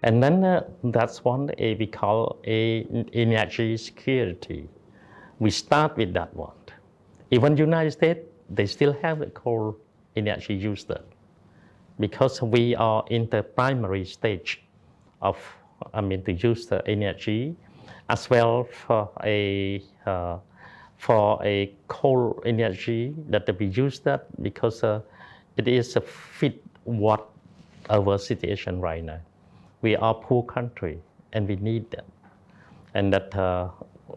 And then that's one we call energy security. We start with that one. Even United States, they still have the coal energy user because we are in the primary stage of, to use the energy as well for a coal energy that we use that because it is a fit what our situation right now. We are a poor country and we need that. And that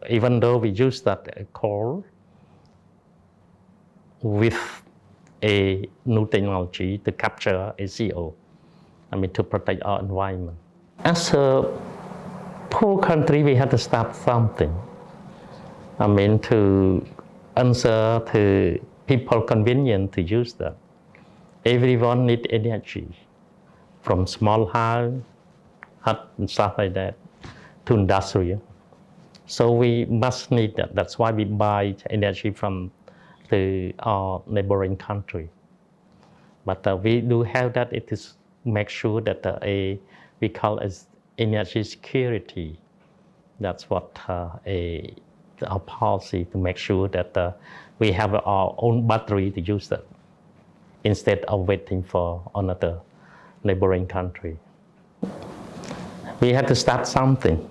even though we use that coal with a new technology to capture a CO, to protect our environment. As a poor country, we have to start something. To answer to people convenient to use that. Everyone needs energy, from small house, hut and stuff like that, to industrial. So we must need that. That's why we buy energy from our neighboring country. But we do have that. It is make sure that we call as energy security. That's what our policy to make sure that we have our own battery to use that instead of waiting for another neighboring country. We have to start something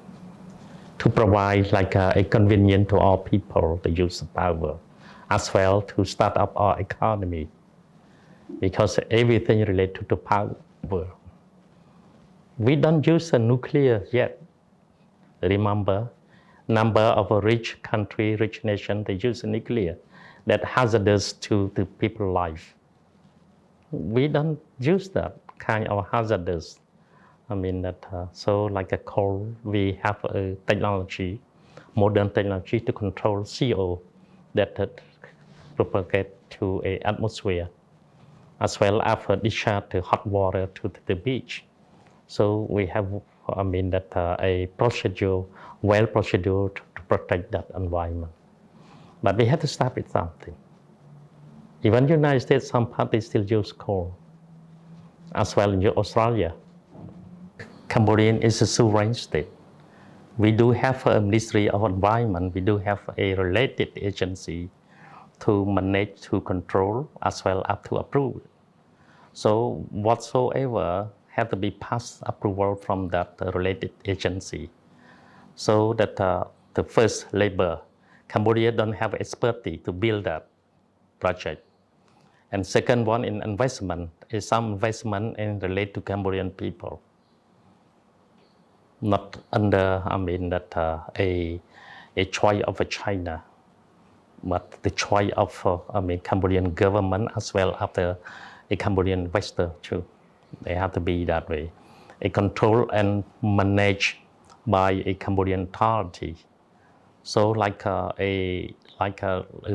to provide like a convenience to all people to use the power, as well to start up our economy, because everything related to power. We don't use a nuclear yet. Remember, number of a rich country, rich nation, they use nuclear that hazardous to the people's life. We don't use that kind of hazardous. So like a coal, we have a technology, modern technology to control CO that propagate to an atmosphere, as well as discharge the hot water to the beach. So we have, a procedure, well procedure to protect that environment. But we have to start with something. Even United States, some parts still use coal, as well in Australia. Cambodia is a sovereign state. We do have a Ministry of Environment. We do have a related agency to manage, to control, as well as to approve. So whatsoever have to be passed approval from that related agency. So that the first labor, Cambodia don't have expertise to build that project. And second one in investment is some investment in relate to Cambodian people. Not under, a choice of China, but the choice of, Cambodian government as well as a Cambodian investor too. They have to be that way. A control and managed by a Cambodian authority. So like the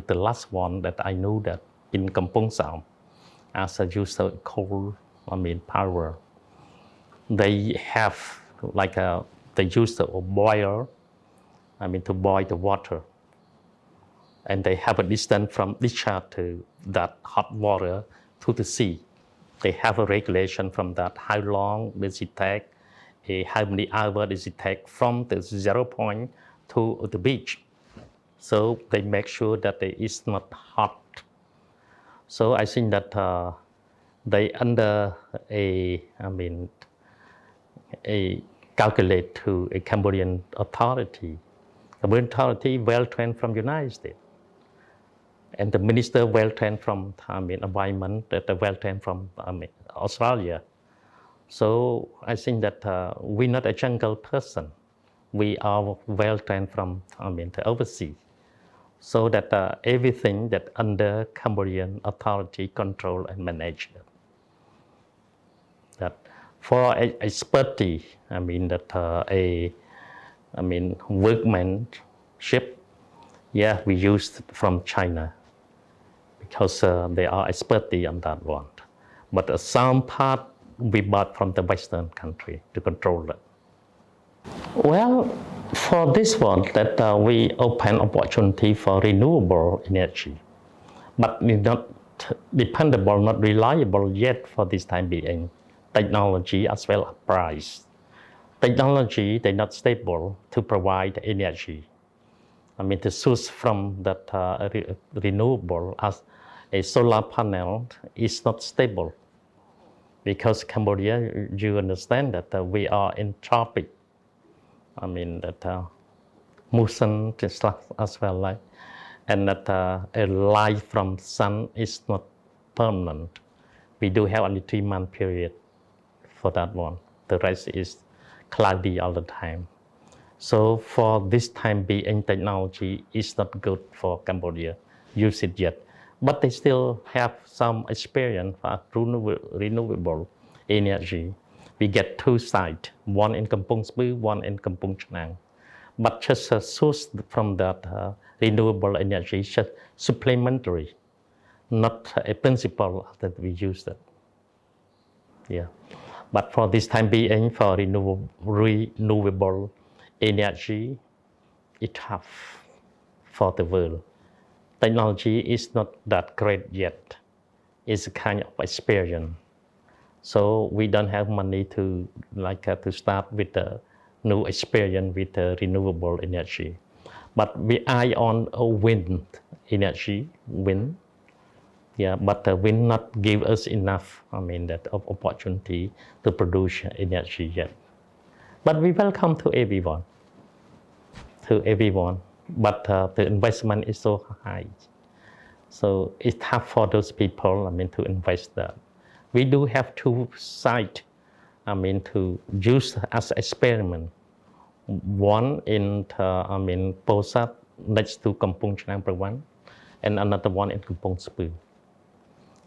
last one that I knew that in Kampong Sam, as a user of coal, power, they have they use the boiler, to boil the water. And they have a distance from discharge to that hot water to the sea. They have a regulation from that, how long does it take, how many hours does it take from the 0 point to the beach. So they make sure that it is not hot. So I think that they under a calculate to a Cambodian authority. Cambodian authority well trained from United States. And the minister well trained from environment, that well trained from Australia. So I think that we're not a jungle person. We are well trained from the overseas. So that everything that under Cambodian authority control and manage that. For expertise, workmanship, yeah, we use from China because they are expertise on that one. But some part we bought from the Western country to control it. Well, for this one, that we open opportunity for renewable energy, but it's not dependable, not reliable yet for this time being. Technology as well as price. technology, they're not stable to provide energy. I mean, the source from that renewable as a solar panel is not stable because Cambodia, you understand that we are in tropic. I mean, that motion as well, like, and that a light from sun is not permanent. We do have only 3-month period for that one. The rest is cloudy all the time. So for this time being, technology is not good for Cambodia, use it yet. But they still have some experience for renewable energy. We get 2 sites, one in Kampong Speu, one in Kampong Chnang. But just a source from that renewable energy is just supplementary, not a principle that we use that. Yeah. But for this time being, for renewable energy, it's tough for the world. Technology is not that great yet. It's a kind of experience. So we don't have money to to start with a new experience with renewable energy. But we eye on wind energy, wind. Yeah, but the wind not give us enough, I mean, that of opportunity to produce energy yet. But we welcome to everyone. But the investment is so high. So it's tough for those people, I mean, to invest that. We do have 2 sites, I mean, to use as experiment. One in, Posat, next to Kampong Chnang Prawan, and another one in Kampong Speu.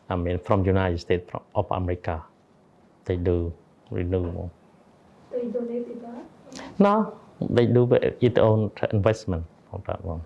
I mean, from United States of America, they do renewable. They donate it back? No, they do its own investment on that one.